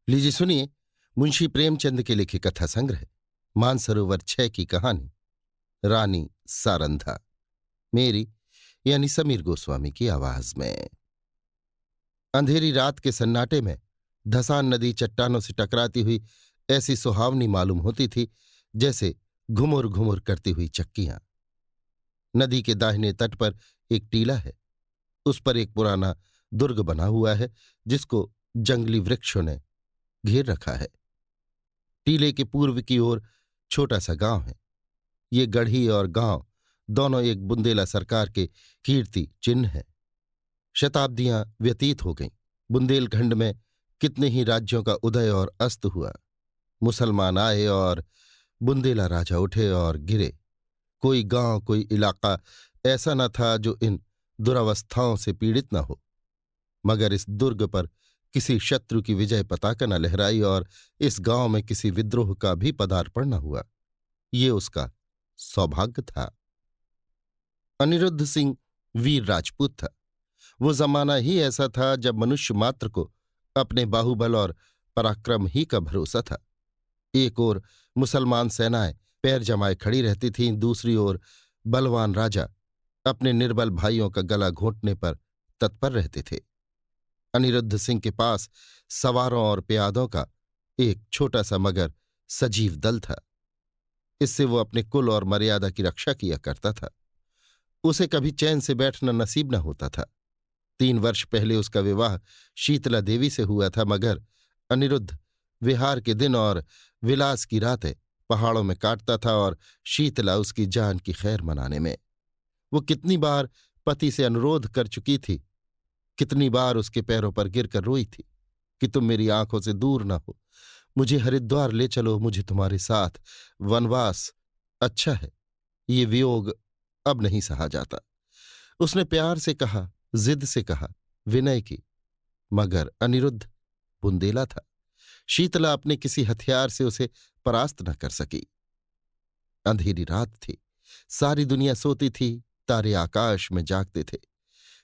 लीजिए सुनिए मुंशी प्रेमचंद के लिखे कथा संग्रह मानसरोवर 6 की कहानी रानी सारंधा। मेरी यानी समीर गोस्वामी की आवाज में। अंधेरी रात के सन्नाटे में धसान नदी चट्टानों से टकराती हुई ऐसी सुहावनी मालूम होती थी जैसे घुमुर घुमुर करती हुई चक्कियां। नदी के दाहिने तट पर एक टीला है। उस पर एक पुराना दुर्ग बना हुआ है जिसको जंगली वृक्षों ने घेर रखा है। टीले के पूर्व की ओर छोटा सा गांव है। ये गढ़ी और गांव दोनों एक बुंदेला सरकार के कीर्ति चिन्ह हैं। शताब्दियां व्यतीत हो गईं। बुंदेलखंड में कितने ही राज्यों का उदय और अस्त हुआ। मुसलमान आए और बुंदेला राजा उठे और गिरे। कोई गांव कोई इलाका ऐसा न था जो इन दुरवस्थाओं से पीड़ित न हो, मगर इस दुर्ग पर किसी शत्रु की विजय पताका न लहराई और इस गांव में किसी विद्रोह का भी पदार्पण न हुआ। ये उसका सौभाग्य था। अनिरुद्ध सिंह वीर राजपूत था। वो जमाना ही ऐसा था जब मनुष्य मात्र को अपने बाहुबल और पराक्रम ही का भरोसा था। एक ओर मुसलमान सेनाएं पैर जमाए खड़ी रहती थीं, दूसरी ओर बलवान राजा अपने निर्बल भाइयों का गला घोंटने पर तत्पर रहते थे। अनिरुद्ध सिंह के पास सवारों और प्यादों का एक छोटा सा मगर सजीव दल था। इससे वो अपने कुल और मर्यादा की रक्षा किया करता था। उसे कभी चैन से बैठना नसीब न होता था। 3 वर्ष पहले उसका विवाह शीतला देवी से हुआ था, मगर अनिरुद्ध विहार के दिन और विलास की रातें पहाड़ों में काटता था और शीतला उसकी जान की खैर मनाने में। वो कितनी बार पति से अनुरोध कर चुकी थी, कितनी बार उसके पैरों पर गिरकर रोई थी कि तुम मेरी आंखों से दूर न हो, मुझे हरिद्वार ले चलो, मुझे तुम्हारे साथ वनवास अच्छा है, ये वियोग अब नहीं सहा जाता। उसने प्यार से कहा, जिद से कहा, विनय की, मगर अनिरुद्ध बुंदेला था। शीतला अपने किसी हथियार से उसे परास्त न कर सकी। अंधेरी रात थी, सारी दुनिया सोती थी, तारे आकाश में जागते थे।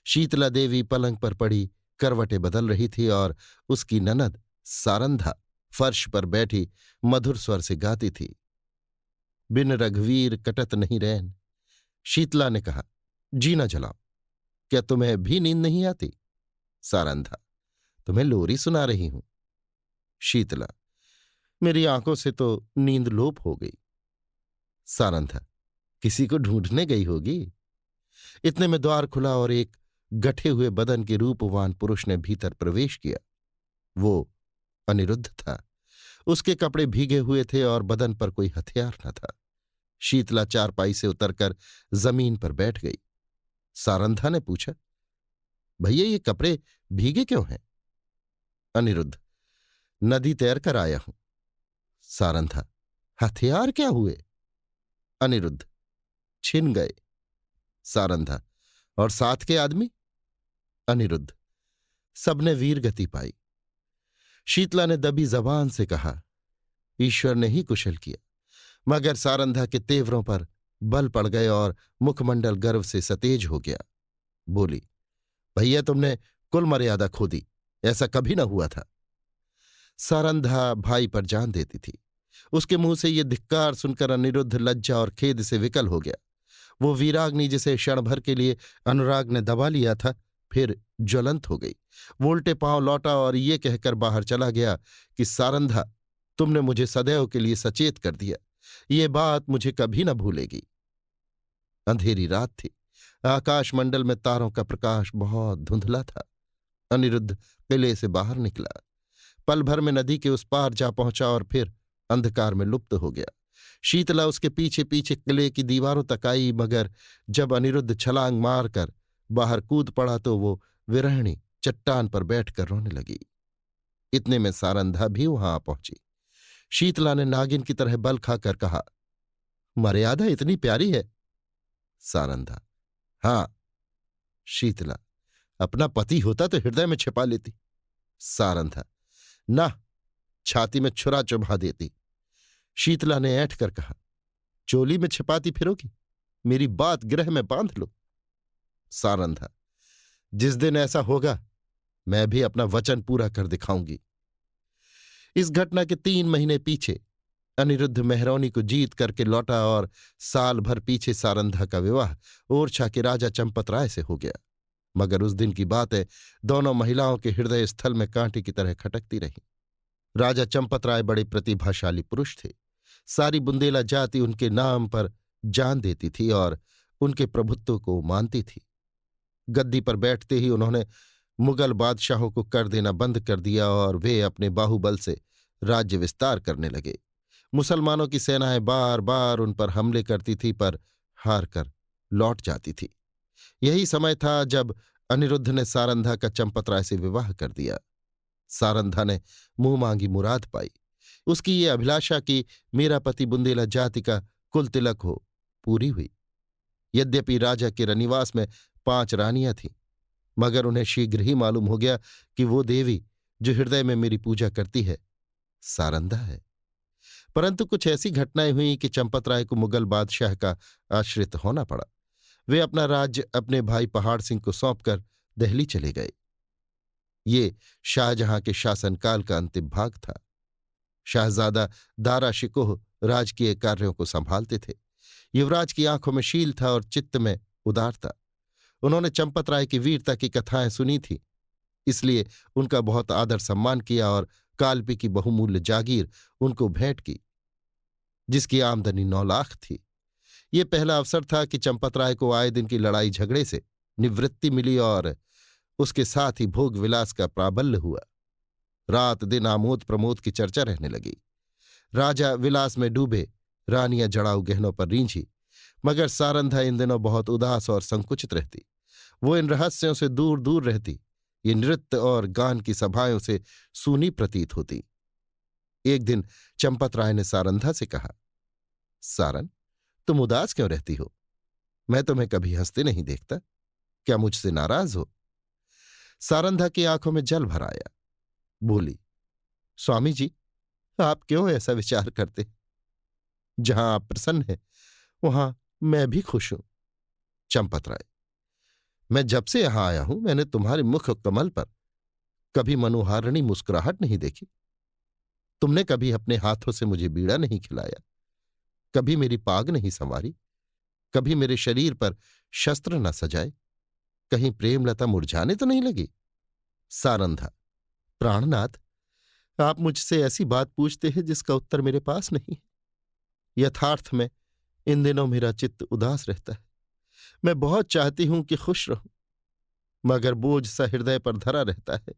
शीतला देवी पलंग पर पड़ी करवटें बदल रही थी और उसकी ननद सारंधा फर्श पर बैठी मधुर स्वर से गाती थी, बिन रघुवीर कटत नहीं रैन। शीतला ने कहा, जी न जलाओ, क्या तुम्हें भी नींद नहीं आती? सारंधा, तुम्हें लोरी सुना रही हूं। शीतला, मेरी आंखों से तो नींद लोप हो गई। सारंधा, किसी को ढूंढने गई होगी। इतने में द्वार खुला और एक गठे हुए बदन के रूपवान पुरुष ने भीतर प्रवेश किया। वो अनिरुद्ध था। उसके कपड़े भीगे हुए थे और बदन पर कोई हथियार न था। शीतला चारपाई से उतरकर जमीन पर बैठ गई। सारंधा ने पूछा, भैया ये कपड़े भीगे क्यों हैं? अनिरुद्ध, नदी तैर कर आया हूं। सारंधा, हथियार क्या हुए? अनिरुद्ध, छिन गए। सारंधा, और साथ के आदमी? अनिरुद्ध, सबने वीर गति पाई। शीतला ने दबी जबान से कहा, ईश्वर ने ही कुशल किया। मगर सारंधा के तेवरों पर बल पड़ गए और मुखमंडल गर्व से सतेज हो गया। बोली, भैया तुमने कुल मर्यादा खो दी, ऐसा कभी न हुआ था। सारंधा भाई पर जान देती थी। उसके मुंह से ये धिक्कार सुनकर अनिरुद्ध लज्जा और खेद से विकल हो गया। वो वीराग्नि जिसे क्षण भर के लिए अनुराग ने दबा लिया था, फिर ज्वलंत हो गई। वो उल्टे पांव लौटा और ये कहकर बाहर चला गया कि सारंधा, तुमने मुझे सदैव के लिए सचेत कर दिया, ये बात मुझे कभी न भूलेगी। अंधेरी रात थी। आकाशमंडल में तारों का प्रकाश बहुत धुंधला था। अनिरुद्ध किले से बाहर निकला, पल भर में नदी के उस पार जा पहुंचा और फिर अंधकार में लुप्त हो गया। शीतला उसके पीछे पीछे किले की दीवारों तक आई, मगर जब अनिरुद्ध छलांग मारकर बाहर कूद पड़ा तो वो विरहणी चट्टान पर बैठकर रोने लगी। इतने में सारंधा भी वहां आ पहुंची। शीतला ने नागिन की तरह बल खाकर कहा, मर्यादा इतनी प्यारी है? सारंधा, हां। शीतला, अपना पति होता तो हृदय में छिपा लेती। सारंधा, ना, छाती में छुरा चुभा देती। शीतला ने ऐंठ कर कहा, चोली में छिपाती फिरोगी? मेरी बात गृह में बांध लो। सारंधा, जिस दिन ऐसा होगा मैं भी अपना वचन पूरा कर दिखाऊंगी। इस घटना के 3 महीने पीछे अनिरुद्ध मेहरौनी को जीत करके लौटा और साल भर पीछे सारंधा का विवाह ओरछा के राजा चंपत राय से हो गया। मगर उस दिन की बातें दोनों महिलाओं के हृदय स्थल में कांटे की तरह खटकती रहीं। राजा चंपत राय बड़े प्रतिभाशाली पुरुष थे। सारी बुंदेला जाति उनके नाम पर जान देती थी और उनके प्रभुत्व को मानती थी। गद्दी पर बैठते ही उन्होंने मुगल बादशाहों को कर देना बंद कर दिया और वे अपने बाहुबल से राज्य विस्तार करने लगे। मुसलमानों की सेनाएं बार बार उन पर हमले करती थी पर हार कर लौट जाती थी। यही समय था जब अनिरुद्ध ने सारंधा का चंपत राय से विवाह कर दिया। सारंधा ने मुंह मांगी मुराद पाई। उसकी ये अभिलाषा कि मेरा पति बुंदेला जाति का कुल तिलक हो पूरी हुई। यद्यपि राजा के रनिवास में 5 रानियां थीं, मगर उन्हें शीघ्र ही मालूम हो गया कि वो देवी जो हृदय में मेरी पूजा करती है सारंधा है। परंतु कुछ ऐसी घटनाएं हुई कि चंपत राय को मुगल बादशाह का आश्रित होना पड़ा। वे अपना राज्य अपने भाई पहाड़ सिंह को सौंपकर दिल्ली चले गए। ये शाहजहां के शासनकाल का अंतिम भाग था। शहजादा दारा शिकोह राजकीय कार्यों को संभालते थे। युवराज की आंखों में शील था और चित्त में उदारता। उन्होंने चंपत राय की वीरता की कथाएं सुनी थी, इसलिए उनका बहुत आदर सम्मान किया और कालपी की बहुमूल्य जागीर उनको भेंट की, जिसकी आमदनी 9 लाख थी। ये पहला अवसर था कि चंपत राय को आए दिन की लड़ाई झगड़े से निवृत्ति मिली और उसके साथ ही भोग विलास का प्राबल्य हुआ। रात दिन आमोद प्रमोद की चर्चा रहने लगी। राजा विलास में डूबे, रानियां जड़ाऊ गहनों पर रींझी, मगर सारंधा इन दिनों बहुत उदास और संकुचित रहती। वो इन रहस्यों से दूर दूर रहती। ये नृत्य और गान की सभाओं से सूनी प्रतीत होती। एक दिन चंपत राय ने सारंधा से कहा, सारन, तुम उदास क्यों रहती हो? मैं तुम्हें कभी हंसते नहीं देखता। क्या मुझसे नाराज हो? सारंधा की आंखों में जल भर आया। बोली, स्वामी जी, आप क्यों ऐसा विचार करते? जहां आप प्रसन्न हैं वहां मैं भी खुश हूं। चंपत राय, मैं जब से यहां आया हूं मैंने तुम्हारे मुख कमल पर कभी मनोहारिणी मुस्कुराहट नहीं देखी। तुमने कभी अपने हाथों से मुझे बीड़ा नहीं खिलाया, कभी मेरी पाग नहीं संवारी, कभी मेरे शरीर पर शस्त्र न सजाए। कहीं प्रेमलता मुरझाने तो नहीं लगी? सारंधा, प्राणनाथ, आप मुझसे ऐसी बात पूछते हैं जिसका उत्तर मेरे पास नहीं है। यथार्थ में इन दिनों मेरा चित्त उदास रहता है। मैं बहुत चाहती हूं कि खुश रहूं, मगर बोझ सा हृदय पर धरा रहता है।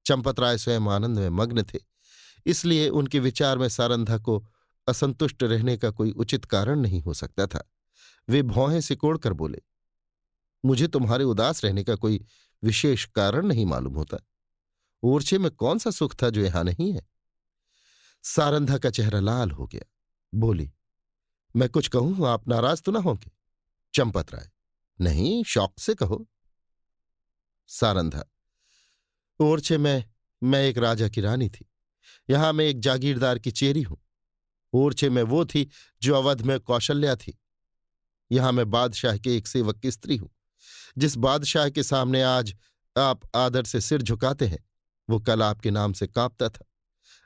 चंपत राय स्वयं आनंद में मग्न थे, इसलिए उनके विचार में सारंधा को असंतुष्ट रहने का कोई उचित कारण नहीं हो सकता था। वे भौहें सिकोड़कर बोले, मुझे तुम्हारे उदास रहने का कोई विशेष कारण नहीं मालूम होता। ओरछे में कौन सा सुख था जो यहां नहीं है? सारंधा का चेहरा लाल हो गया। बोली, मैं कुछ कहूं, आप नाराज तो ना होंगे? चंपत राय, नहीं, शौक से कहो। सारंधा, ओरछे में मैं एक राजा की रानी थी। यहां मैं एक जागीरदार की चेरी हूं। ओरछे में वो थी जो अवध में कौशल्या थी। यहां मैं बादशाह के एक सेवक की स्त्री हूं। जिस बादशाह के सामने आज आप आदर से सिर झुकाते हैं वो कल आपके नाम से कांपता था।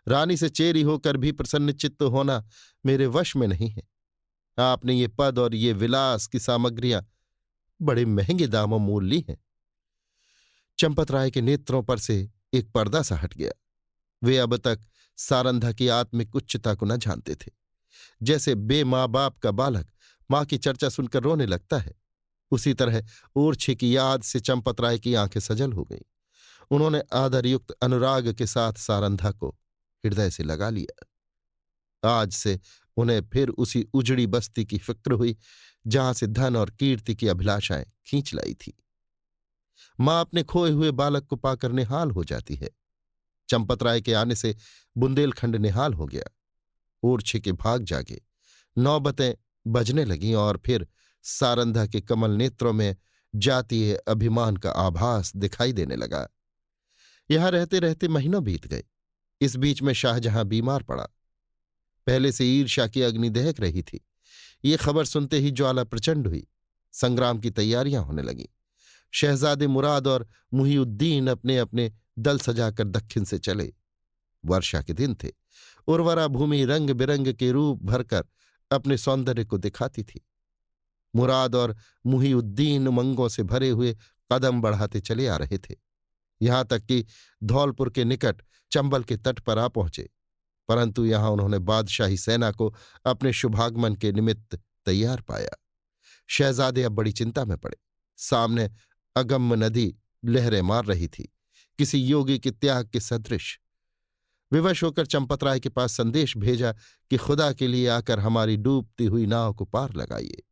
रानी से चेरी होकर भी प्रसन्नचित्त होना मेरे वश में नहीं है। आपने ये पद और ये विलास की सामग्रियां बड़े महंगे दामों मोल ली हैं। चंपत राय के नेत्रों पर से एक पर्दा सा हट गया। वे अब तक सारंधा की आत्मिक उच्चता को न जानते थे। जैसे बे माँ बाप का बालक मां की चर्चा सुनकर रोने लगता है, उसी तरह ओरछे की याद से चंपत राय की आंखें सजल हो गईं। उन्होंने आदरयुक्त अनुराग के साथ सारंधा को हृदय से लगा लिया। आज से उन्हें फिर उसी उजड़ी बस्ती की फिक्र हुई जहां से धन और कीर्ति की अभिलाषाएं खींच लाई थी। मां अपने खोए हुए बालक को पाकर निहाल हो जाती है। चंपत राय के आने से बुंदेलखंड निहाल हो गया। ओरछे के भाग जागे, नौबतें बजने लगीं और फिर सारंधा के कमल नेत्रों में जातीय अभिमान का आभास दिखाई देने लगा। यहां रहते रहते महीनों बीत गए। इस बीच में शाहजहां बीमार पड़ा। पहले से ईर्ष्या की अग्नि दहक रही थी। ये खबर सुनते ही ज्वाला प्रचंड हुई। संग्राम की तैयारियां होने लगीं। शहजादे मुराद और मुहीउद्दीन अपने अपने दल सजाकर दक्षिण से चले। वर्षा के दिन थे। उर्वरा भूमि रंग बिरंग के रूप भरकर अपने सौंदर्य को दिखाती थी। मुराद और मुहीउद्दीन उमंगों से भरे हुए कदम बढ़ाते चले आ रहे थे, यहां तक कि धौलपुर के निकट चंबल के तट पर आ पहुंचे। परंतु यहां उन्होंने बादशाही सेना को अपने शुभागमन के निमित्त तैयार पाया। शहजादे अब बड़ी चिंता में पड़े। सामने अगम्य नदी लहरें मार रही थी, किसी योगी के त्याग के सदृश। विवश होकर चंपतराय के पास संदेश भेजा कि खुदा के लिए आकर हमारी डूबती हुई नाव को पार लगाइए।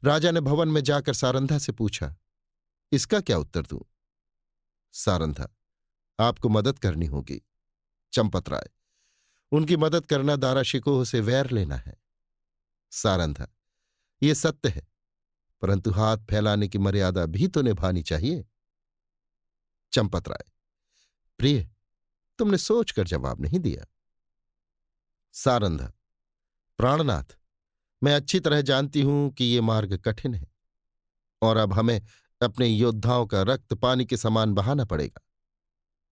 राजा ने भवन में जाकर सारंधा से पूछा, इसका क्या उत्तर दूं? सारंधा, आपको मदद करनी होगी। चंपतराय, उनकी मदद करना दाराशिकोह से वैर लेना है। सारंधा, ये सत्य है, परंतु हाथ फैलाने की मर्यादा भी तो निभानी चाहिए। चंपतराय, प्रिय, तुमने सोचकर जवाब नहीं दिया। सारंधा, प्राणनाथ, मैं अच्छी तरह जानती हूं कि ये मार्ग कठिन है और अब हमें अपने योद्धाओं का रक्त पानी के समान बहाना पड़ेगा,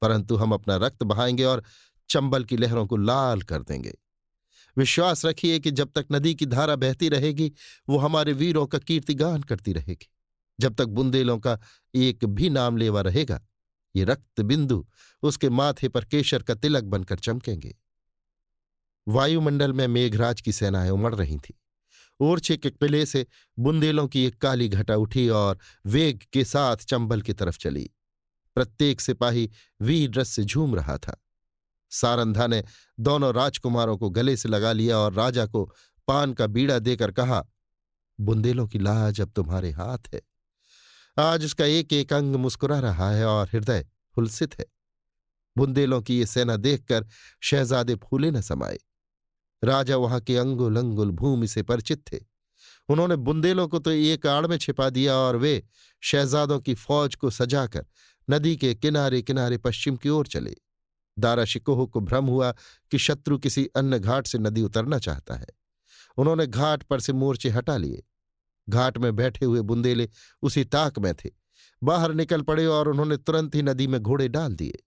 परंतु हम अपना रक्त बहाएंगे और चंबल की लहरों को लाल कर देंगे। विश्वास रखिए कि जब तक नदी की धारा बहती रहेगी वो हमारे वीरों का कीर्तिगान करती रहेगी। जब तक बुंदेलों का एक भी नाम लेवा रहेगा, ये रक्त बिंदु उसके माथे पर केशर का तिलक बनकर चमकेंगे। वायुमंडल में मेघराज की सेनाएं उमड़ रही थीं। ओरछे के किले से बुंदेलों की एक काली घटा उठी और वेग के साथ चंबल की तरफ चली। प्रत्येक सिपाही वीर रस से झूम रहा था। सारंधा ने दोनों राजकुमारों को गले से लगा लिया और राजा को पान का बीड़ा देकर कहा, बुंदेलों की लाज अब तुम्हारे हाथ है। आज उसका एक एक अंग मुस्कुरा रहा है और हृदय हुलसित है। बुंदेलों की ये सेना देखकर शहजादे फूले न समाये। राजा वहां के अंगुल अंगुल भूमि से परिचित थे। उन्होंने बुंदेलों को तो एक आड़ में छिपा दिया और वे शहजादों की फौज को सजाकर नदी के किनारे किनारे पश्चिम की ओर चले। दाराशिकोह को भ्रम हुआ कि शत्रु किसी अन्य घाट से नदी उतरना चाहता है। उन्होंने घाट पर से मोर्चे हटा लिए। घाट में बैठे हुए बुंदेले उसी ताक में थे। बाहर निकल पड़े और उन्होंने तुरंत ही नदी में घोड़े डाल दिए।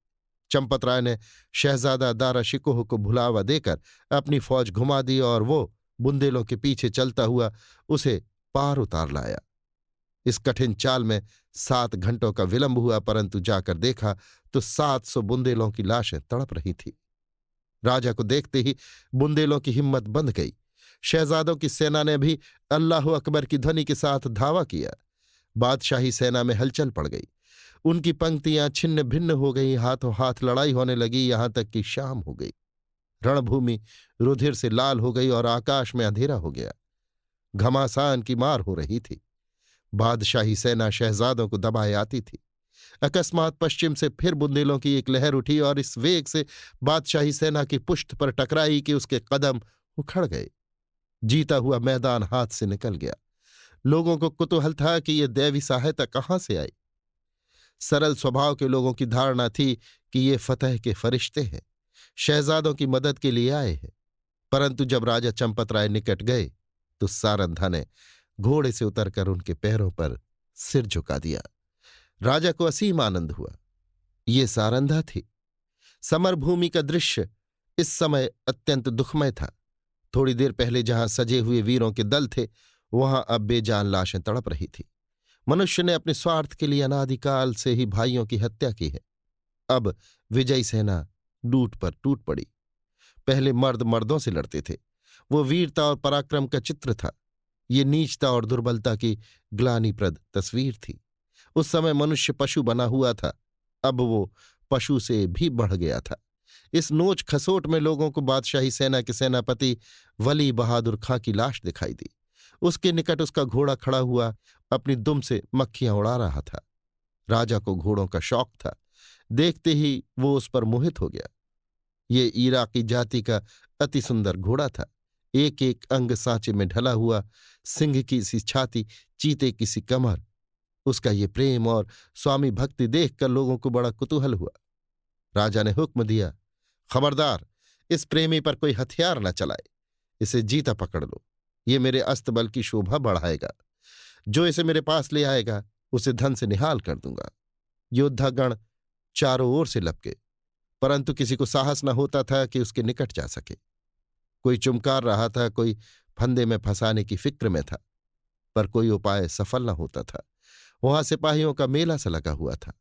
चंपतराय ने शहजादा दाराशिकोह को भुलावा देकर अपनी फौज घुमा दी और वो बुंदेलों के पीछे चलता हुआ उसे पार उतार लाया। इस कठिन चाल में 7 घंटों का विलंब हुआ, परंतु जाकर देखा तो 700 बुंदेलों की लाशें तड़प रही थीं। राजा को देखते ही बुंदेलों की हिम्मत बंध गई। शहजादों की सेना ने भी अल्लाह अकबर की ध्वनि के साथ धावा किया। बादशाही सेना में हलचल पड़ गई। उनकी पंक्तियां छिन्न भिन्न हो गई। हाथों हाथ लड़ाई होने लगी, यहां तक कि शाम हो गई। रणभूमि रुधिर से लाल हो गई और आकाश में अंधेरा हो गया। घमासान की मार हो रही थी। बादशाही सेना शहजादों को दबाए आती थी। अकस्मात पश्चिम से फिर बुंदेलों की एक लहर उठी और इस वेग से बादशाही सेना की पुष्ट पर टकराई कि उसके कदम उखड़ गए। जीता हुआ मैदान हाथ से निकल गया। लोगों को कुतूहल था कि ये दैवी सहायता कहां से आई। सरल स्वभाव के लोगों की धारणा थी कि ये फतह के फरिश्ते हैं, शहजादों की मदद के लिए आए हैं। परंतु जब राजा चंपतराय निकट गए तो सारंधा ने घोड़े से उतरकर उनके पैरों पर सिर झुका दिया। राजा को असीम आनंद हुआ। ये सारंधा थी। समरभूमि का दृश्य इस समय अत्यंत दुखमय था। थोड़ी देर पहले जहां सजे हुए वीरों के दल थे, वहां अब बेजान लाशें तड़प रही थी। मनुष्य ने अपने स्वार्थ के लिए अनादिकाल से ही भाइयों की हत्या की है। अब विजयी सेना टूट पर टूट पड़ी। पहले मर्द मर्दों से लड़ते थे, वो वीरता और पराक्रम का चित्र था। ये नीचता और दुर्बलता की ग्लानिप्रद तस्वीर थी। उस समय मनुष्य पशु बना हुआ था, अब वो पशु से भी बढ़ गया था। इस नोच खसोट में लोगों को बादशाही सेना के सेनापति वली बहादुर खां की लाश दिखाई दी। उसके निकट उसका घोड़ा खड़ा हुआ अपनी दुम से मक्खियां उड़ा रहा था। राजा को घोड़ों का शौक था। देखते ही वो उस पर मोहित हो गया। ये इराकी जाति का अति सुंदर घोड़ा था। एक एक अंग सांचे में ढला हुआ, सिंह की सी छाती, चीते की सी कमर। उसका ये प्रेम और स्वामी भक्ति देखकर लोगों को बड़ा कुतूहल हुआ। राजा ने हुक्म दिया, खबरदार, इस प्रेमी पर कोई हथियार न चलाए। इसे जीता पकड़ लो। ये मेरे अस्तबल की शोभा बढ़ाएगा। जो इसे मेरे पास ले आएगा उसे धन से निहाल कर दूंगा। योद्धागण चारों ओर से लपके। परंतु किसी को साहस न होता था कि उसके निकट जा सके। कोई चुमकार रहा था, कोई फंदे में फंसाने की फिक्र में था, पर कोई उपाय सफल न होता था। वहां सिपाहियों का मेला सा लगा हुआ था।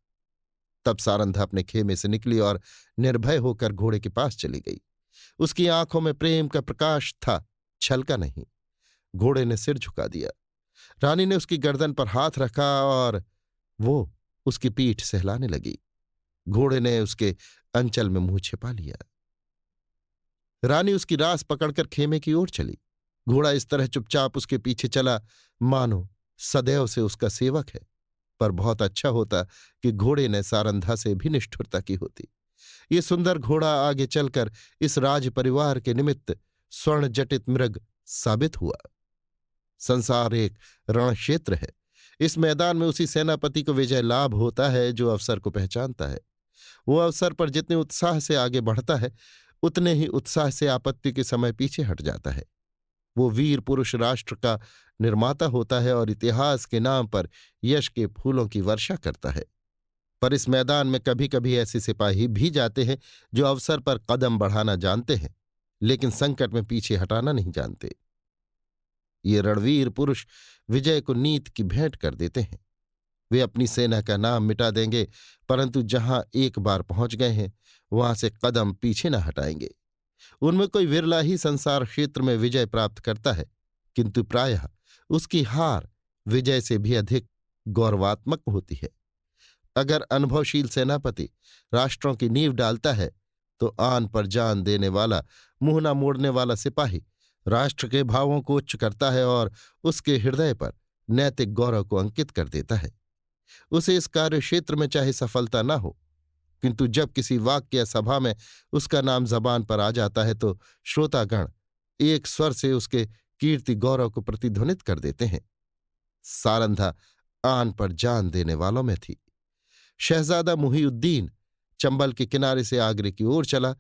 तब सारंधा अपने खेमे से निकली और निर्भय होकर घोड़े के पास चली गई। उसकी आंखों में प्रेम का प्रकाश था, छलका नहीं। घोड़े ने सिर झुका दिया। रानी ने उसकी गर्दन पर हाथ रखा और वो उसकी पीठ सहलाने लगी। घोड़े ने उसके अंचल में मुंह छिपा लिया। रानी उसकी रास पकड़कर खेमे की ओर चली। घोड़ा इस तरह चुपचाप उसके पीछे चला मानो सदैव से उसका सेवक है। पर बहुत अच्छा होता कि घोड़े ने सारंधा से भी निष्ठुरता की होती। ये सुंदर घोड़ा आगे चलकर इस राज परिवार के निमित्त स्वर्ण जटित मृग साबित हुआ। संसार एक रण क्षेत्र है। इस मैदान में उसी सेनापति को विजय लाभ होता है जो अवसर को पहचानता है। वो अवसर पर जितने उत्साह से आगे बढ़ता है, उतने ही उत्साह से आपत्ति के समय पीछे हट जाता है। वो वीर पुरुष राष्ट्र का निर्माता होता है और इतिहास के नाम पर यश के फूलों की वर्षा करता है। पर इस मैदान में कभी कभी ऐसे सिपाही भी जाते हैं जो अवसर पर कदम बढ़ाना जानते हैं, लेकिन संकट में पीछे हटाना नहीं जानते। ये रणवीर पुरुष विजय को नीत की भेंट कर देते हैं। वे अपनी सेना का नाम मिटा देंगे, परंतु जहां एक बार पहुंच गए हैं वहां से कदम पीछे न हटाएंगे। उनमें कोई विरला ही संसार क्षेत्र में विजय प्राप्त करता है, किंतु प्रायः उसकी हार विजय से भी अधिक गौरवात्मक होती है। अगर अनुभवशील सेनापति राष्ट्रों की नींव डालता है, तो आन पर जान देने वाला, मुंह न मोड़ने वाला सिपाही राष्ट्र के भावों को उच्च करता है और उसके हृदय पर नैतिक गौरव को अंकित कर देता है। उसे इस कार्य क्षेत्र में चाहे सफलता न हो, किंतु जब किसी वाक्य या सभा में उसका नाम जबान पर आ जाता है तो श्रोतागण एक स्वर से उसके कीर्ति गौरव को प्रतिध्वनित कर देते हैं। सारंधा आन पर जान देने वालों में थी। शहजादा मुहीउद्दीन चंबल के किनारे से आगरे की ओर चला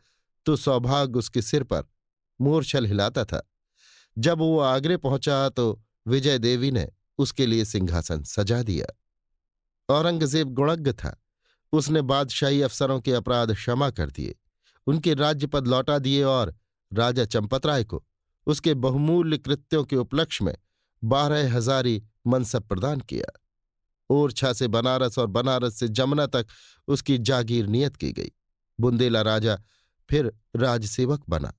तो सौभाग्य उसके सिर पर मूर्छल हिलाता था। जब वो आगरे पहुंचा तो विजय देवी ने उसके लिए सिंहासन सजा दिया। औरंगजेब गुणज्ञ था। उसने बादशाही अफसरों के अपराध क्षमा कर दिए, उनके राज्यपद लौटा दिए और राजा चंपतराय को उसके बहुमूल्य कृत्यों के उपलक्ष्य में 12,000 मनसब प्रदान किया। ओरछा से बनारस और बनारस से जमुना तक उसकी जागीर नियत की गई। बुंदेला राजा फिर राजसेवक बना।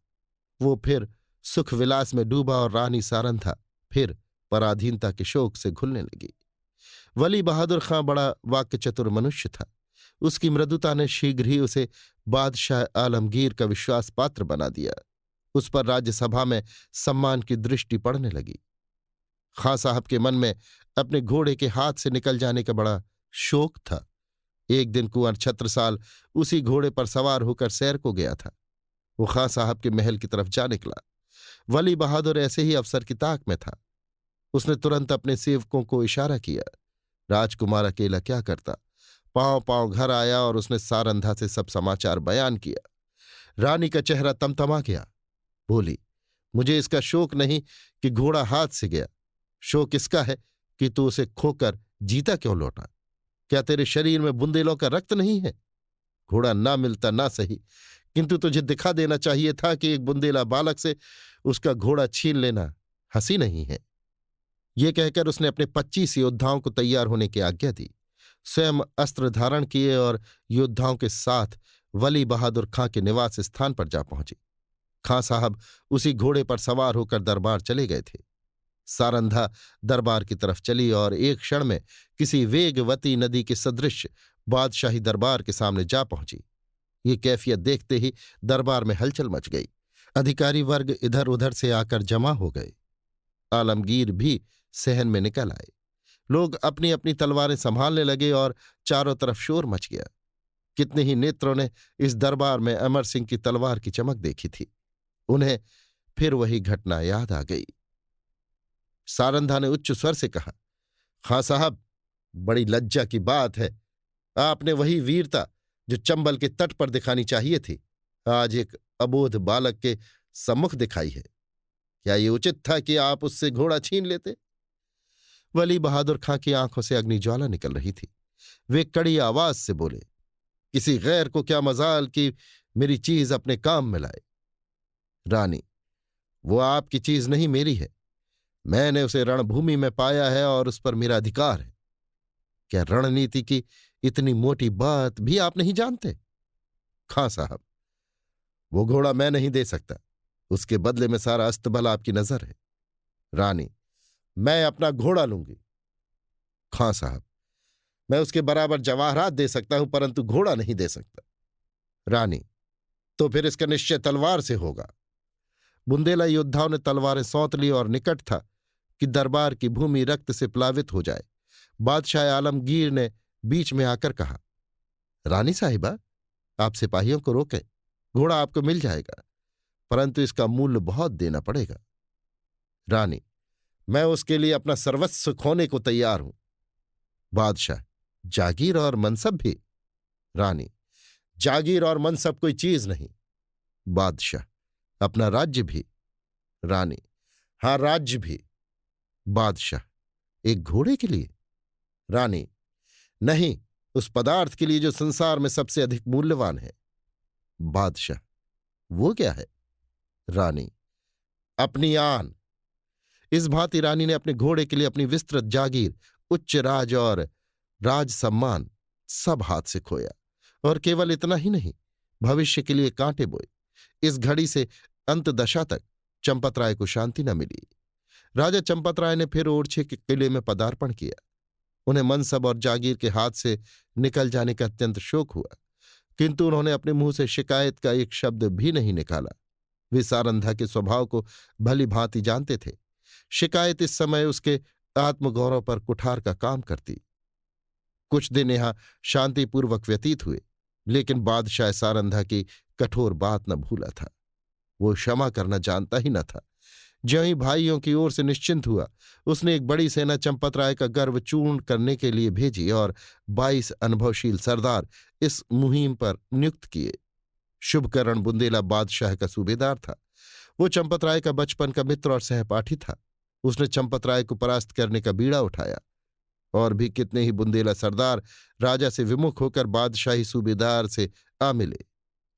वो फिर सुख विलास में डूबा और रानी सारंधा फिर पराधीनता के शोक से घुलने लगी। वली बहादुर खां बड़ा वाक्यचतुर मनुष्य था। उसकी मृदुता ने शीघ्र ही उसे बादशाह आलमगीर का विश्वास पात्र बना दिया। उस पर राज्यसभा में सम्मान की दृष्टि पड़ने लगी। खां साहब के मन में अपने घोड़े के हाथ से निकल जाने का बड़ा शोक था। एक दिन कुंवर छत्रसाल उसी घोड़े पर सवार होकर सैर को गया था। वो खां साहब के महल की तरफ जा निकला। वली बहादुर ऐसे ही अफसर की ताक में था। उसने तुरंत अपने सेवकों को इशारा किया। राजकुमार अकेला क्या करता? पांव पांव घर आया और उसने सारंधा से सब समाचार बयान किया। रानी का चेहरा तमतमा गया। बोली, मुझे इसका शोक नहीं कि घोड़ा हाथ से गया, शोक इसका है कि तू उसे खोकर जीता क्यों लौटा। क्या तेरे शरीर में बुंदेलों का रक्त नहीं है? घोड़ा ना मिलता ना सही, किंतु तुझे दिखा देना चाहिए था कि एक बुंदेला बालक से उसका घोड़ा छीन लेना हंसी नहीं है। ये कहकर उसने अपने 25 योद्धाओं को तैयार होने की आज्ञा दी। स्वयं अस्त्र धारण किए और योद्धाओं के साथ वली बहादुर खां के निवास स्थान पर जा पहुंचे। खां साहब उसी घोड़े पर सवार होकर दरबार चले गए थे। सारंधा दरबार की तरफ चली और एक क्षण में किसी वेगवती नदी के सदृश बादशाही दरबार के सामने जा पहुंची। ये कैफियत देखते ही दरबार में हलचल मच गई। अधिकारी वर्ग इधर उधर से आकर जमा हो गए। आलमगीर भी सहन में निकल आए। लोग अपनी अपनी तलवारें संभालने लगे और चारों तरफ शोर मच गया। कितने ही नेत्रों ने इस दरबार में अमर सिंह की तलवार की चमक देखी थी। उन्हें फिर वही घटना याद आ गई। सारंधा ने उच्च स्वर से कहा, खां साहब, बड़ी लज्जा की बात है। आपने वही वीरता जो चंबल के तट पर दिखानी चाहिए थी, आज एक अबोध बालक के सम्मुख दिखाई है। क्या ये उचित था कि आप उससे घोड़ा छीन लेते? वली बहादुर खां की आंखों से अग्निज्वाला निकल रही थी। वे कड़ी आवाज से बोले, किसी गैर को क्या मजाल कि मेरी चीज अपने काम में लाए। रानी, वो आपकी चीज नहीं, मेरी है। मैंने उसे रणभूमि में पाया है और उस पर मेरा अधिकार है। क्या रणनीति की इतनी मोटी बात भी आप नहीं जानते? खां साहब, वो घोड़ा मैं नहीं दे सकता। उसके बदले में सारा अस्तबल आपकी नजर है। रानी, मैं अपना घोड़ा लूंगी। खां साहब, मैं उसके बराबर जवाहरात दे सकता हूं, परंतु घोड़ा नहीं दे सकता। रानी, तो फिर इसका निश्चय तलवार से होगा। बुंदेला योद्धाओं ने तलवारें सौंत ली और निकट था कि दरबार की भूमि रक्त से प्लावित हो जाए। बादशाह आलमगीर ने बीच में आकर कहा, रानी साहिबा, आप सिपाहियों को रोकें। घोड़ा आपको मिल जाएगा, परंतु इसका मूल्य बहुत देना पड़ेगा। रानी, मैं उसके लिए अपना सर्वस्व खोने को तैयार हूं। बादशाह, जागीर और मनसब भी? रानी, जागीर और मनसब कोई चीज नहीं। बादशाह, अपना राज्य भी? रानी, हां, राज्य भी। बादशाह, एक घोड़े के लिए? रानी, नहीं, उस पदार्थ के लिए जो संसार में सबसे अधिक मूल्यवान है। बादशाह, वो क्या है? रानी, अपनी आन। इस भांति रानी ने अपने घोड़े के लिए अपनी विस्तृत जागीर, उच्च राज और राज सम्मान सब हाथ से खोया। और केवल इतना ही नहीं, भविष्य के लिए कांटे बोए। इस घड़ी से अंत दशा तक चंपतराय को शांति न मिली। राजा चंपतराय ने फिर ओरछे के किले में पदार्पण किया। उन्हें मनसब और जागीर के हाथ से निकल जाने का अत्यंत शोक हुआ, किंतु उन्होंने अपने मुंह से शिकायत का एक शब्द भी नहीं निकाला। वे सारंधा के स्वभाव को भली भांति जानते थे। शिकायत इस समय उसके आत्मगौरव पर कुठार का काम करती। कुछ दिन यहां शांतिपूर्वक व्यतीत हुए, लेकिन बादशाह सारंधा की कठोर बात न भूला था। वो क्षमा करना जानता ही न था। ज्यों ही भाइयों की ओर से निश्चिंत हुआ, उसने एक बड़ी सेना चंपतराय का गर्व चूर्ण करने के लिए भेजी और 22 अनुभवशील सरदार इस मुहिम पर नियुक्त किए। शुभकरण बुंदेला बादशाह का सूबेदार था। वो चंपतराय का बचपन का मित्र और सहपाठी था। उसने चंपतराय को परास्त करने का बीड़ा उठाया। और भी कितने ही बुंदेला सरदार राजा से विमुख होकर बादशाही सूबेदार से आ मिले।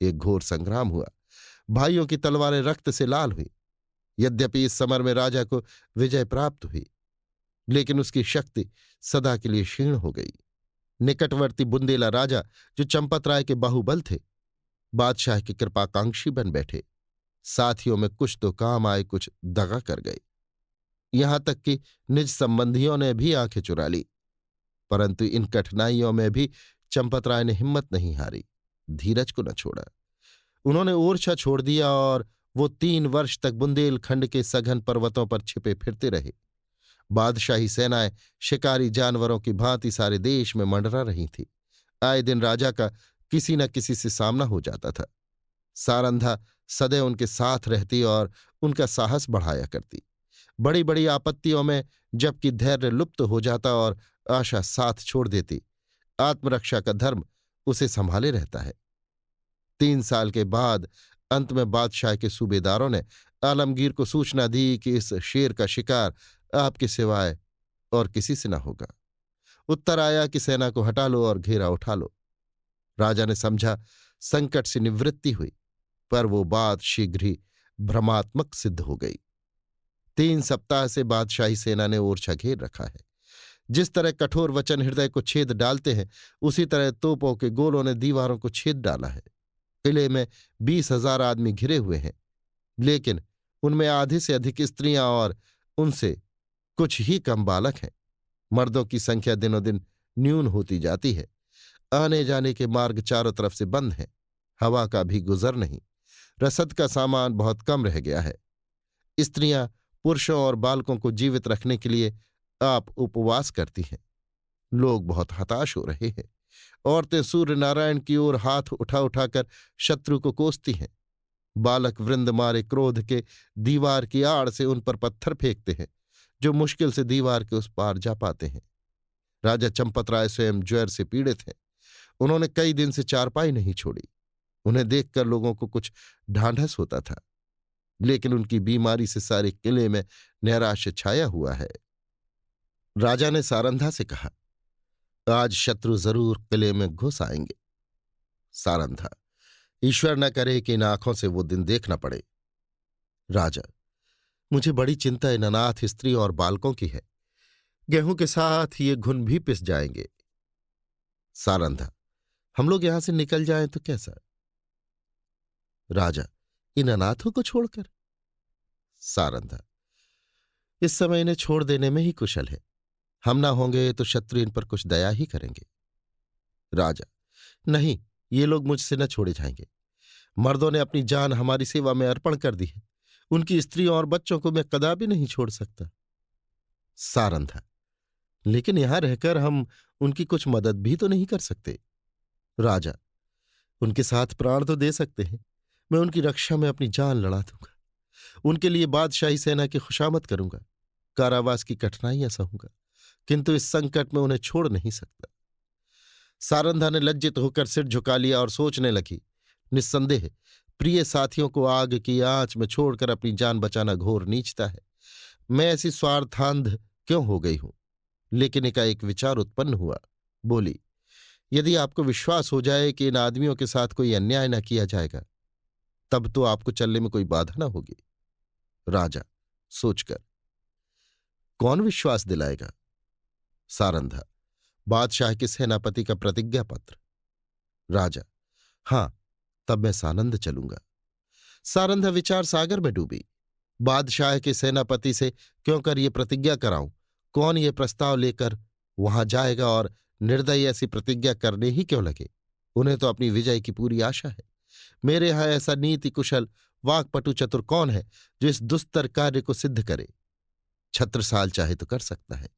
एक घोर संग्राम हुआ। भाइयों की तलवारें रक्त से लाल हुई। यद्यपि इस समर में राजा को विजय प्राप्त हुई, लेकिन उसकी शक्ति सदा के लिए क्षीण हो गई। निकटवर्ती बुंदेला राजा, जो चंपतराय के बाहुबल थे, बादशाह की कृपाकांक्षी बन बैठे। साथियों में कुछ तो काम आए, कुछ दगा कर गए। यहां तक कि निज संबंधियों ने भी आंखें चुरा ली। परंतु इन कठिनाइयों में भी चंपतराय ने हिम्मत नहीं हारी, धीरज को न छोड़ा। उन्होंने ओरछा छोड़ दिया और वो 3 वर्ष तक बुंदेलखंड के सघन पर्वतों पर छिपे फिरते रहे। बादशाही सेनाएं शिकारी जानवरों की भांति सारे देश में मंडरा रही थीं। आए दिन राजा का किसी न किसी से सामना हो जाता था। सारंधा सदैव उनके साथ रहती और उनका साहस बढ़ाया करती। बड़ी बड़ी आपत्तियों में जबकि धैर्य लुप्त हो जाता और आशा साथ छोड़ देती, आत्मरक्षा का धर्म उसे संभाले रहता है। 3 साल के बाद अंत में बादशाह के सूबेदारों ने आलमगीर को सूचना दी कि इस शेर का शिकार आपके सिवाय और किसी से न होगा। उत्तर आया कि सेना को हटा लो और घेरा उठा लो। राजा ने समझा संकट से निवृत्ति हुई, पर वो बात शीघ्र ही भ्रमात्मक सिद्ध हो गई। 3 सप्ताह से बादशाही सेना ने ओरछा घेर रखा है। जिस तरह कठोर वचन हृदय को छेद डालते हैं, उसी तरह तोपों के गोलों ने दीवारों को छेद डाला है। किले में 20,000 आदमी घिरे हुए हैं, लेकिन उनमें आधे से अधिक स्त्रियां और उनसे कुछ ही कम बालक हैं। मर्दों की संख्या दिनों दिन न्यून होती जाती है। आने जाने के मार्ग चारों तरफ से बंद हैं। हवा का भी गुजर नहीं। रसद का सामान बहुत कम रह गया है। स्त्रियां पुरुषों और बालकों को जीवित रखने के लिए आप उपवास करती हैं। लोग बहुत हताश हो रहे हैं। औरतें सूर्य नारायण की ओर हाथ उठा उठाकर शत्रु को कोसती हैं। बालक वृंद मारे क्रोध के दीवार की आड़ से उन पर पत्थर फेंकते हैं, जो मुश्किल से दीवार के उस पार जा पाते हैं। राजा चंपतराय स्वयं ज्वर से पीड़ित हैं। उन्होंने कई दिन से चारपाई नहीं छोड़ी। उन्हें देखकर लोगों को कुछ ढांढस होता था, लेकिन उनकी बीमारी से सारे किले में नैराश्य छाया हुआ है। राजा ने सारंधा से कहा, आज शत्रु जरूर किले में घुस आएंगे। सारंधा। ईश्वर न करे कि इन आंखों से वो दिन देखना पड़े। राजा। मुझे बड़ी चिंता इन अनाथ स्त्री और बालकों की है। गेहूं के साथ ये घुन भी पिस जाएंगे। सारंधा। हम लोग यहां से निकल जाएं तो कैसा? राजा। इन अनाथों को छोड़कर? सारंधा। इस समय इन्हें छोड़ देने में ही कुशल है। हम ना होंगे तो शत्रु इन पर कुछ दया ही करेंगे। राजा। नहीं, ये लोग मुझसे न छोड़े जाएंगे। मर्दों ने अपनी जान हमारी सेवा में अर्पण कर दी है। उनकी स्त्रियों और बच्चों को मैं कदापि नहीं छोड़ सकता। सारंधा। लेकिन यहां रहकर हम उनकी कुछ मदद भी तो नहीं कर सकते। राजा। उनके साथ प्राण तो दे सकते हैं। मैं उनकी रक्षा में अपनी जान लड़ा दूंगा। उनके लिए बादशाही सेना की खुशामद करूंगा। कारावास की कठिनाइयां सहूंगा, किंतु इस संकट में उन्हें छोड़ नहीं सकता। सारंधा ने लज्जित होकर सिर झुका लिया और सोचने लगी। निस्संदेह प्रिय साथियों को आग की आंच में छोड़कर अपनी जान बचाना घोर नीचता है। मैं ऐसी स्वार्थांध क्यों हो गई हूं? लेकिन एक विचार उत्पन्न हुआ। बोली, यदि आपको विश्वास हो जाए कि इन आदमियों के साथ कोई अन्याय न किया जाएगा, तब तो आपको चलने में कोई बाधा न होगी। राजा सोचकर। कौन विश्वास दिलाएगा? सारंधा। बादशाह के सेनापति का प्रतिज्ञा पत्र। राजा। हां, तब मैं सानंद चलूंगा। सारंधा विचार सागर में डूबी। बादशाह के सेनापति से क्यों कर ये प्रतिज्ञा कराऊं? कौन ये प्रस्ताव लेकर वहां जाएगा और निर्दयी ऐसी प्रतिज्ञा करने ही क्यों लगे? उन्हें तो अपनी विजय की पूरी आशा है। मेरे यहां ऐसा नीति कुशल वाक्पटु चतुर कौन है जो इस दुस्तर कार्य को सिद्ध करे? छत्रसाल चाहे तो कर सकता है,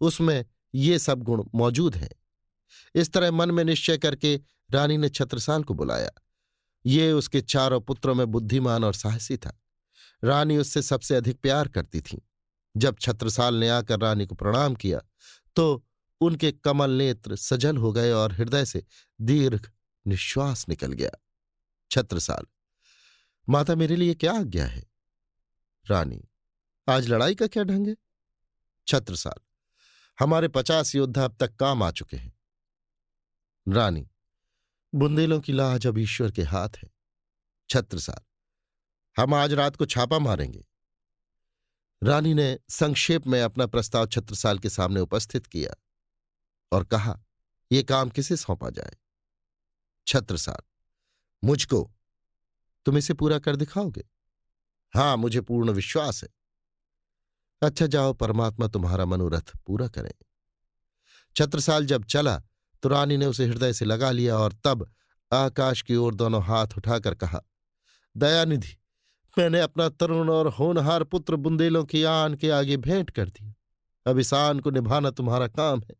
उसमें ये सब गुण मौजूद हैं। इस तरह मन में निश्चय करके रानी ने छत्रसाल को बुलाया। ये उसके चारों पुत्रों में बुद्धिमान और साहसी था। रानी उससे सबसे अधिक प्यार करती थी। जब छत्रसाल ने आकर रानी को प्रणाम किया तो उनके कमल नेत्र सजल हो गए और हृदय से दीर्घ निश्वास निकल गया। छत्रसाल। माता, मेरे लिए क्या आज्ञा है? रानी। आज लड़ाई का क्या ढंग है? छत्रसाल। हमारे 50 योद्धा अब तक काम आ चुके हैं। रानी। बुंदेलों की लाज अब ईश्वर के हाथ है। छत्रसाल। हम आज रात को छापा मारेंगे। रानी ने संक्षेप में अपना प्रस्ताव छत्रसाल के सामने उपस्थित किया और कहा, यह काम किसे सौंपा जाए? छत्रसाल। मुझको। तुम इसे पूरा कर दिखाओगे? हां, मुझे पूर्ण विश्वास है। अच्छा, जाओ, परमात्मा तुम्हारा मनोरथ पूरा करें। छत्रसाल जब चला तो रानी ने उसे हृदय से लगा लिया और तब आकाश की ओर दोनों हाथ उठाकर कहा, दयानिधि, मैंने अपना तरुण और होनहार पुत्र बुंदेलों की आन के आगे भेंट कर दिया। अब इस आन को निभाना तुम्हारा काम है।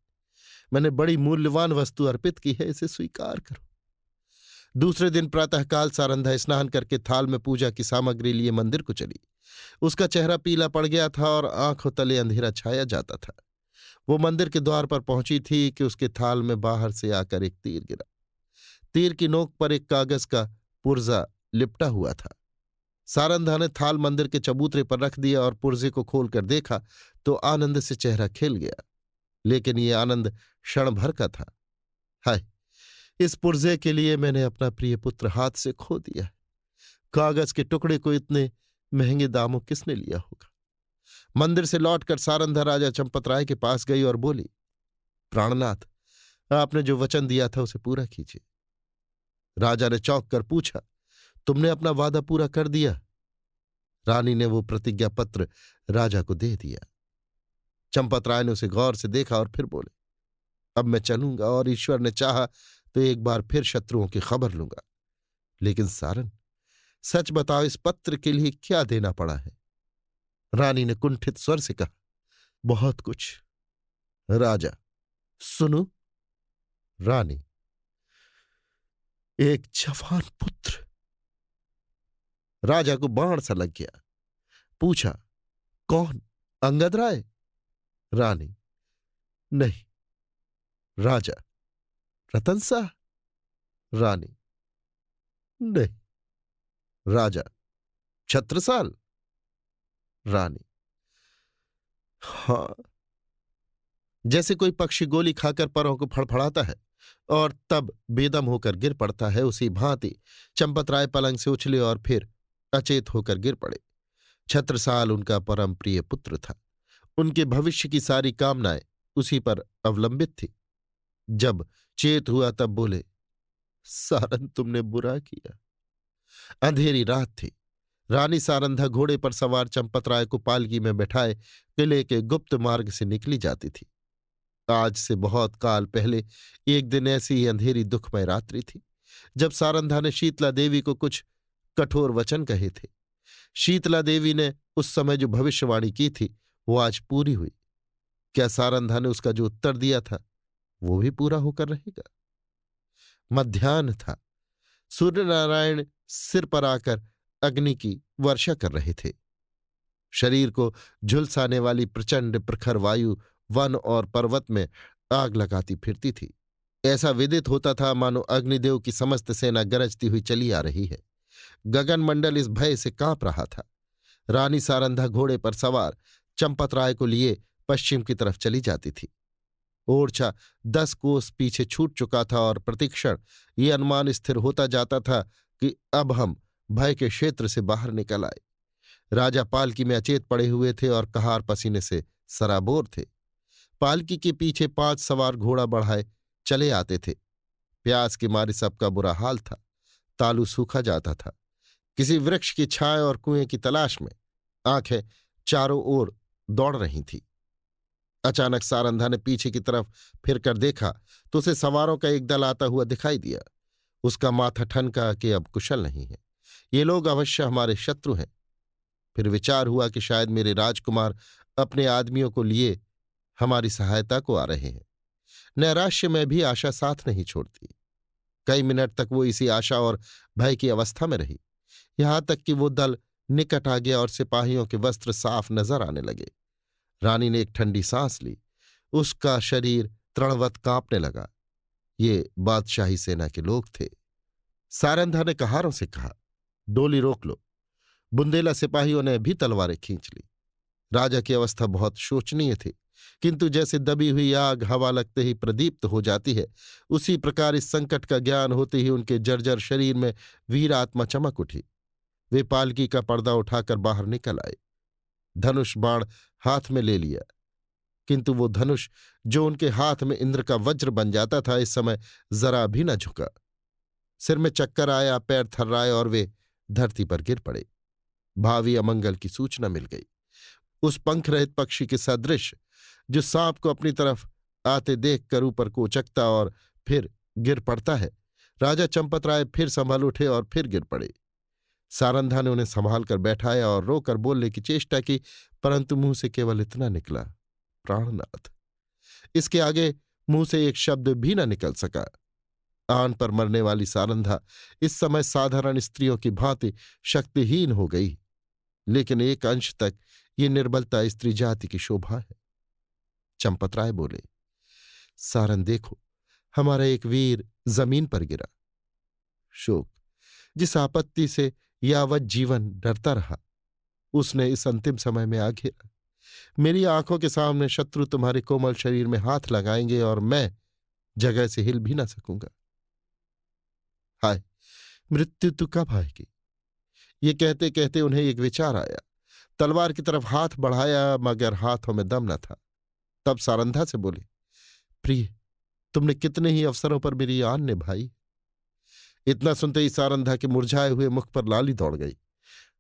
मैंने बड़ी मूल्यवान वस्तु अर्पित की है, इसे स्वीकार करो। दूसरे दिन प्रातःकाल सारंधा स्नान करके थाल में पूजा की सामग्री लिए मंदिर को चली। उसका चेहरा पीला पड़ गया था और आंखों तले अंधेरा छाया जाता था। वो मंदिर के द्वार पर पहुंची थी कि उसके थाल में बाहर से आकर एक तीर गिरा। तीर की नोक पर एक कागज का पुर्जा लिपटा हुआ था। सारंधा ने थाल मंदिर के चबूतरे पर रख दिया और पुर्जे को खोलकर देखा तो आनंद से चेहरा खिल गया। लेकिन ये आनंद क्षण भर का था। हाय, इस पुर्जे के लिए मैंने अपना प्रिय पुत्र हाथ से खो दिया है। कागज के टुकड़े को इतने महंगे दामों किसने लिया होगा? मंदिर से लौटकर सारंधा राजा चंपतराय के पास गई और बोली, प्राणनाथ, आपने जो वचन दिया था उसे पूरा कीजिए। राजा ने चौंक कर पूछा, तुमने अपना वादा पूरा कर दिया? रानी ने वो प्रतिज्ञा पत्र राजा को दे दिया। चंपतराय ने उसे गौर से देखा और फिर बोले, अब मैं चलूंगा और ईश्वर ने चाहा तो एक बार फिर शत्रुओं की खबर लूंगा। लेकिन सारन, सच बताओ, इस पत्र के लिए क्या देना पड़ा है? रानी ने कुंठित स्वर से कहा, बहुत कुछ। राजा, सुनो। रानी, एक जवान पुत्र। राजा को बाण सा लग गया। पूछा, कौन? अंगद राय? रानी, नहीं। राजा, रतन शाह? रानी, नहीं। राजा, छत्रसाल? रानी, हां। जैसे कोई पक्षी गोली खाकर परों को फड़फड़ाता है, और तब बेदम होकर गिर पड़ता है, उसी भांति चंपत राय पलंग से उछले और फिर अचेत होकर गिर पड़े। छत्रसाल उनका परम प्रिय पुत्र था। उनके भविष्य की सारी कामनाएं उसी पर अवलंबित थी। जब चेत हुआ तब बोले, सारन तुमने बुरा किया। अंधेरी रात थी। रानी सारंधा घोड़े पर सवार चंपत राय को पालकी में बैठाए किले के गुप्त मार्ग से निकली जाती थी। आज से बहुत काल पहले एक दिन ऐसी ही अंधेरी दुखमय रात्रि थी जब सारंधा ने शीतला देवी को कुछ कठोर वचन कहे थे। शीतला देवी ने उस समय जो भविष्यवाणी की थी वो आज पूरी हुई। क्या सारंधा ने उसका जो उत्तर दिया था वो भी पूरा होकर रहेगा? मध्याह्न था। सूर्य नारायण सिर पर आकर अग्नि की वर्षा कर रहे थे। शरीर को झुलसाने वाली प्रचंड प्रखर वायु वन और पर्वत में आग लगाती फिरती थी। ऐसा विदित होता था मानो अग्निदेव की समस्त सेना गरजती हुई चली आ रही है। गगनमंडल इस भय से कांप रहा था। रानी सारंधा घोड़े पर सवार चंपत राय को लिए पश्चिम की तरफ चली जाती थी। ओरछा 10 कोस पीछे छूट चुका था और प्रतिक्षण ये अनुमान स्थिर होता जाता था कि अब हम भय के क्षेत्र से बाहर निकल आए। राजा पालकी में अचेत पड़े हुए थे और कहार पसीने से सराबोर थे। पालकी के पीछे 5 सवार घोड़ा बढ़ाए चले आते थे। प्यास के मारे सबका बुरा हाल था। तालू सूखा जाता था। किसी वृक्ष की छाया और कुएं की तलाश में आंखें चारों ओर दौड़ रही थीं। अचानक सारंधा ने पीछे की तरफ फिरकर देखा तो उसे सवारों का एक दल आता हुआ दिखाई दिया। उसका माथा ठनका कि अब कुशल नहीं है, ये लोग अवश्य हमारे शत्रु हैं। फिर विचार हुआ कि शायद मेरे राजकुमार अपने आदमियों को लिए हमारी सहायता को आ रहे हैं। नैराश्य में भी आशा साथ नहीं छोड़ती। कई मिनट तक वो इसी आशा और भय की अवस्था में रही, यहां तक कि वो दल निकट आ गया और सिपाहियों के वस्त्र साफ नजर आने लगे। रानी ने एक ठंडी सांस ली। उसका शरीर तृणवत कांपने लगा। ये बादशाही सेना के लोग थे। सारंधा ने कहारों से कहा, डोली रोक लो। बुंदेला सिपाहियों ने भी तलवारें खींच ली। राजा की अवस्था बहुत शोचनीय थी, किंतु जैसे दबी हुई आग हवा लगते ही प्रदीप्त हो जाती है, उसी प्रकार इस संकट का ज्ञान होते ही उनके जर्जर शरीर में वीर आत्मा चमक उठी। वे पालकी का पर्दा उठाकर बाहर निकल आए। धनुष बाण हाथ में ले लिया, किंतु वो धनुष जो उनके हाथ में इंद्र का वज्र बन जाता था इस समय जरा भी न झुका। सिर में चक्कर आया, पैर थर्राए और वे धरती पर गिर पड़े। भावी अमंगल की सूचना मिल गई। उस पंख रहित पक्षी के सदृश जो सांप को अपनी तरफ आते देखकर ऊपर को उचकता और फिर गिर पड़ता है, राजा चंपत राय फिर संभल उठे और फिर गिर पड़े। सारंधा ने उन्हें संभाल कर बैठाया और रोकर बोलने की चेष्टा की, परंतु मुंह से केवल इतना निकला, प्राणनाथ। इसके आगे मुंह से एक शब्द भी न निकल सका। आन पर मरने वाली सारंधा इस समय साधारण स्त्रियों की भांति शक्तिहीन हो गई, लेकिन एक अंश तक ये निर्बलता स्त्री जाति की शोभा है। चंपत राय बोले, सारन देखो, हमारा एक वीर जमीन पर गिरा। शोक, जिस आपत्ति से यावत जीवन डरता रहा, उसने इस अंतिम समय में आ घेरा। मेरी आंखों के सामने शत्रु तुम्हारे कोमल शरीर में हाथ लगाएंगे और मैं जगह से हिल भी ना सकूंगा। हाय, मृत्यु तू कब आएगी? ये कहते कहते उन्हें एक विचार आया। तलवार की तरफ हाथ बढ़ाया, मगर हाथों में दम न था। तब सारंधा से बोले, प्रिय, तुमने कितने ही अवसरों पर मेरी आन निभाई। इतना सुनते ही सारंधा के मुरझाए हुए मुख पर लाली दौड़ गई।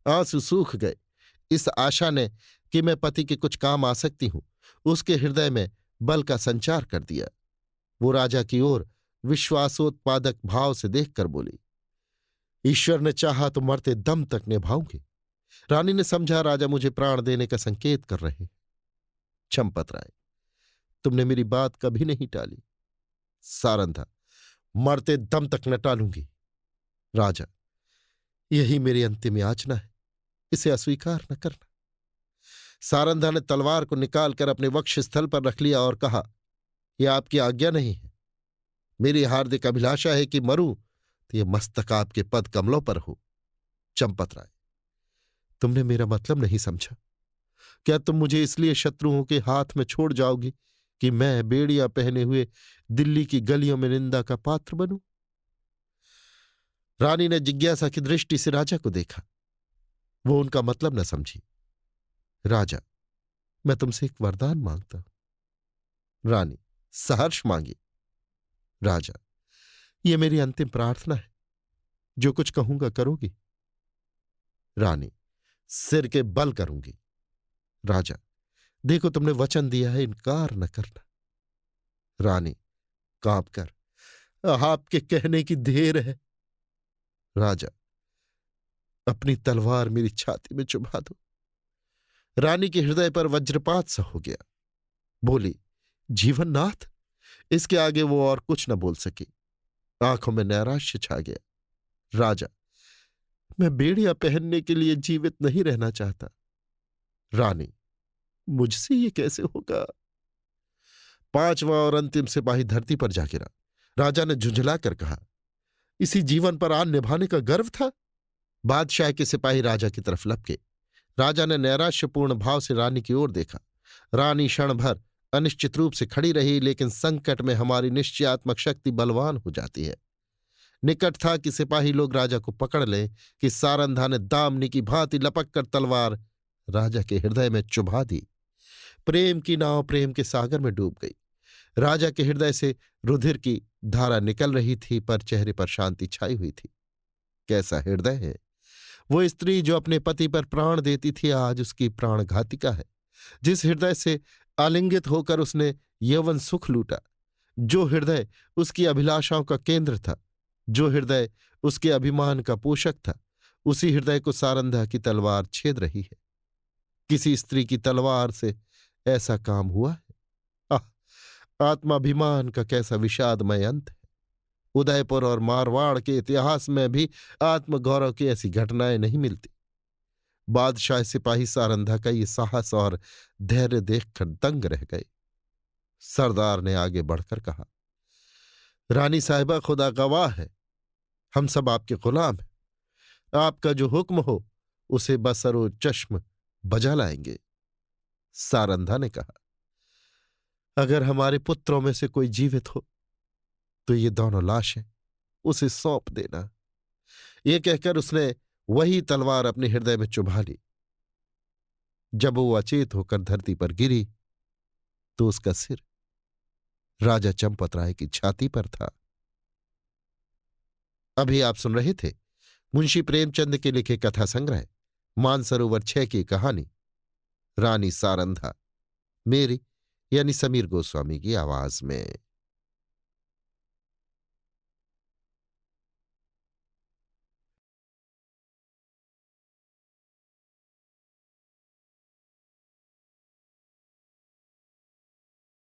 आंसू सूख गए। इस आशा ने कि मैं पति के कुछ काम आ सकती हूं, उसके हृदय में बल का संचार कर दिया। वो राजा की ओर विश्वासोत्पादक भाव से देखकर बोली, ईश्वर ने चाहा तो मरते दम तक निभाऊंगी। रानी ने समझा राजा मुझे प्राण देने का संकेत कर रहे। चंपत राय, तुमने मेरी बात कभी नहीं टाली। सारंधा, मरते दम तक न टालूंगी। राजा, यही मेरी अंतिम याचना है, इसे अस्वीकार न करना। सारंधा ने तलवार को निकालकर अपने वक्षस्थल पर रख लिया और कहा, यह आपकी आज्ञा नहीं है। मेरी हार्दिक अभिलाषा है कि मरूं तो यह मस्तक आपके पद कमलों पर हो। चंपत राय, तुमने मेरा मतलब नहीं समझा। क्या तुम मुझे इसलिए शत्रुओं के हाथ में छोड़ जाओगी कि मैं बेड़ियां पहने हुए दिल्ली की गलियों में निंदा का पात्र बनूं? रानी ने जिज्ञासा की दृष्टि से राजा को देखा। वो उनका मतलब न समझी। राजा, मैं तुमसे एक वरदान मांगता हूं। रानी, सहर्ष मांगी। राजा, ये मेरी अंतिम प्रार्थना है। जो कुछ कहूंगा करोगी? रानी, सिर के बल करूंगी। राजा, देखो तुमने वचन दिया है, इनकार न करना। रानी कांप कर, आपके कहने की देर है। राजा, अपनी तलवार मेरी छाती में चुभा दो। रानी के हृदय पर वज्रपात सा हो गया। बोली, जीवननाथ। इसके आगे वो और कुछ न बोल सकी। आंखों में नैराश्य छा गया। राजा, मैं बेड़ियां पहनने के लिए जीवित नहीं रहना चाहता। रानी, मुझसे ये कैसे होगा? पांचवा और अंतिम सिपाही धरती पर जा गिरा। राजा ने झुंझला कर कहा, इसी जीवन पर आन निभाने का गर्व था? बादशाह के सिपाही राजा की तरफ लपके। राजा ने नैराश्यपूर्ण भाव से रानी की ओर देखा। रानी क्षण भर अनिश्चित रूप से खड़ी रही, लेकिन संकट में हमारी निश्चयात्मक शक्ति बलवान हो जाती है। निकट था कि सिपाही लोग राजा को पकड़ लें कि सारंधा ने दामनी की भांति लपक कर तलवार राजा के हृदय में चुभा दी। प्रेम की नाव प्रेम के सागर में डूब गई। राजा के हृदय से रुधिर की धारा निकल रही थी, पर चेहरे पर शांति छाई हुई थी। कैसा हृदय है! वो स्त्री जो अपने पति पर प्राण देती थी, आज उसकी प्राणघातिका है। जिस हृदय से आलिंगित होकर उसने यौवन सुख लूटा, जो हृदय उसकी अभिलाषाओं का केंद्र था, जो हृदय उसके अभिमान का पोषक था, उसी हृदय को सारंधा की तलवार छेद रही है। किसी स्त्री की तलवार से ऐसा काम हुआ है? आत्माभिमान का कैसा विषादमय अंत है! उदयपुर और मारवाड़ के इतिहास में भी आत्मगौरव की ऐसी घटनाएं नहीं मिलती। बादशाह सिपाही सारंधा का ये साहस और धैर्य देखकर दंग रह गए। सरदार ने आगे बढ़कर कहा, रानी साहिबा, खुदा गवाह है, हम सब आपके गुलाम हैं। आपका जो हुक्म हो उसे बसरो चश्म बजा लाएंगे। सारंधा ने कहा, अगर हमारे पुत्रों में से कोई जीवित हो तो ये दोनों लाशें उसे सौंप देना। ये कहकर उसने वही तलवार अपने हृदय में चुभा ली। जब वो अचेत होकर धरती पर गिरी तो उसका सिर राजा चंपत राय की छाती पर था। अभी आप सुन रहे थे मुंशी प्रेमचंद के लिखे कथा संग्रह मानसरोवर 6 की कहानी रानी सारंधा, मेरी यानी समीर गोस्वामी की आवाज में।